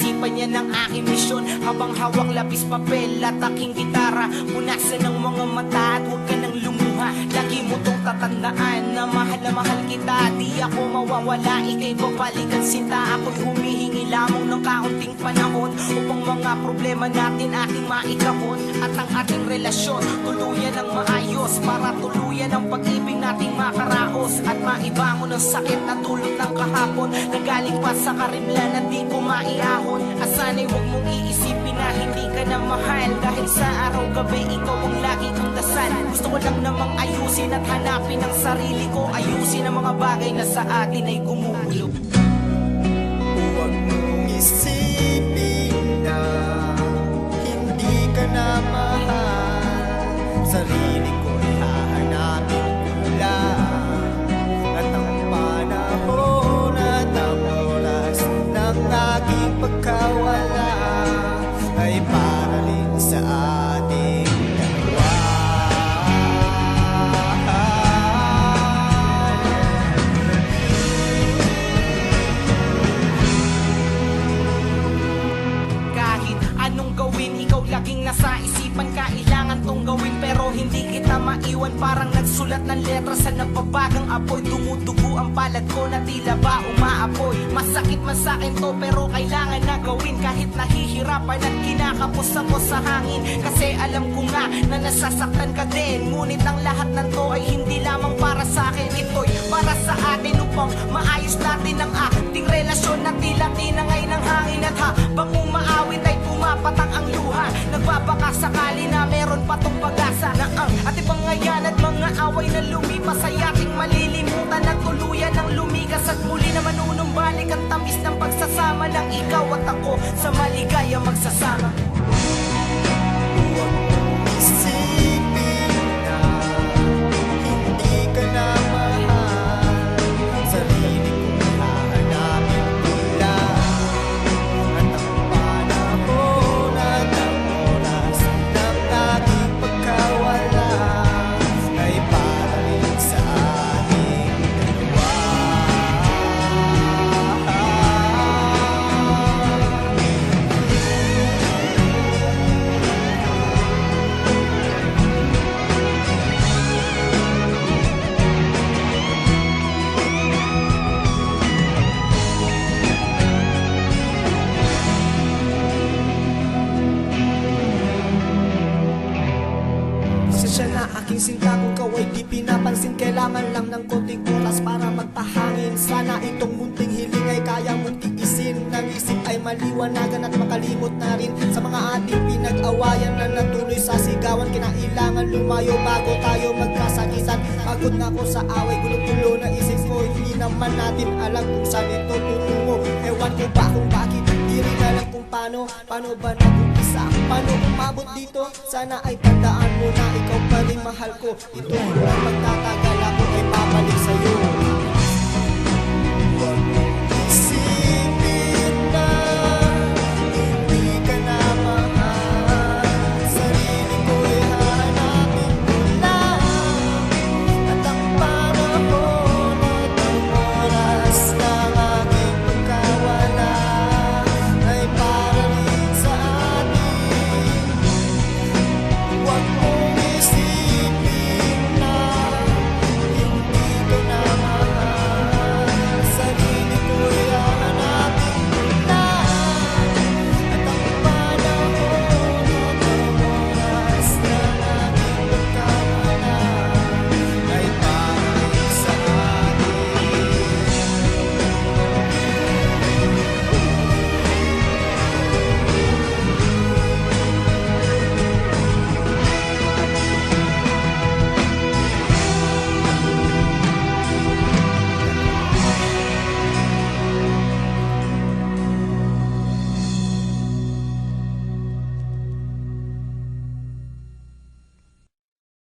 isipan niya ng aking misyon. Habang hawak lapis papel at aking gitara, punasan ng mga mata at huwag ka nang lumuha. Lagi mo tong tatandaan na mahal kita. Di ako mawawala, ika'y babalikan sinta. Ako'y humihingi lamang ng kaunting panahon upang mga problema natin ating maikabon. At ang ating relasyon tuluyan ng maayos, para tuluyan ang pag-ibig nating makaraos. At maibangon ang sakit na dulot ng kahapon, na galing pa sa karimlan na di ko maiahon. At sana'y huwag mong iisipin na hindi ka na mahal, dahil sa araw-gabi ikaw ang lagi kong dasal. Gusto ko lang namang ayusin at hanapin ang sarili ko, ayusin ang mga bagay na sa atin ay gumugulong. Huwag mong isipin na hindi ka na mahal, sarili ko'y hahanapin ko lang. At ang panahon at ang oras ng aking pagkawala ay para rin sa ating dalawa. Kahit anong gawin, ikaw laging nasa isipan. Kailangan tong gawin pero hindi kita maiwan. Parang nagsulat ng letra sa nagbabagang apoy. Dumudugo ang palad ko na tila ba umaapoy. Masakit man sa'kin to pero kailangan na gawin. Kahit nahihirapan at kinakapos ako sa hangin, kasi alam ko nga na nasasaktan ka din. Ngunit ang lahat ng to ay hindi lamang para sa'kin. Ito'y para sa atin upang maayos natin ang ating relasyon na tila tinangay ng hangin. At habang umaawit ay pumapatang ang luha, nagbabaka sakali na meron pa tong pag-asa na ang ating pangayan at mga away na lumipas ay ating malilimutan at tuluyan ng lumigas. At muli na manunumbalik ang tamis ng pagsasama ng ikaw at ako sa maligaya magsasama. Huwag mong isipin na hindi ka na mahal, sarili ko'y hahanapin ko lang. At ang panahon at ang oras ng aking pagkawala ay para rin sa ating dalawa. Pasensya na aking sinta kung ikaw ay di pinapansin. Kailangan lang ng konting oras para magpahangin. Sana itong munting hiling ay kaya mong tiisin. Nang isip ay maliwanagan at makalimot na rin sa mga ating pinag-awayan na natuloy sa sigawan. Kinailangan lumayo bago tayo magkasakitan. Pagod na ako sa away, gulo-gulo na isip ko. Hindi naman natin alam kung saan ito tutungo. Ewan ko ba kung bakit, di rin alam kung paano ba nag-umpisa, paano umabot dito. Sana ay tandaan mo na ikaw pa rin mahal ko. Ito hindi magtatagal, ako ay babalik sa'yo. Huwag mo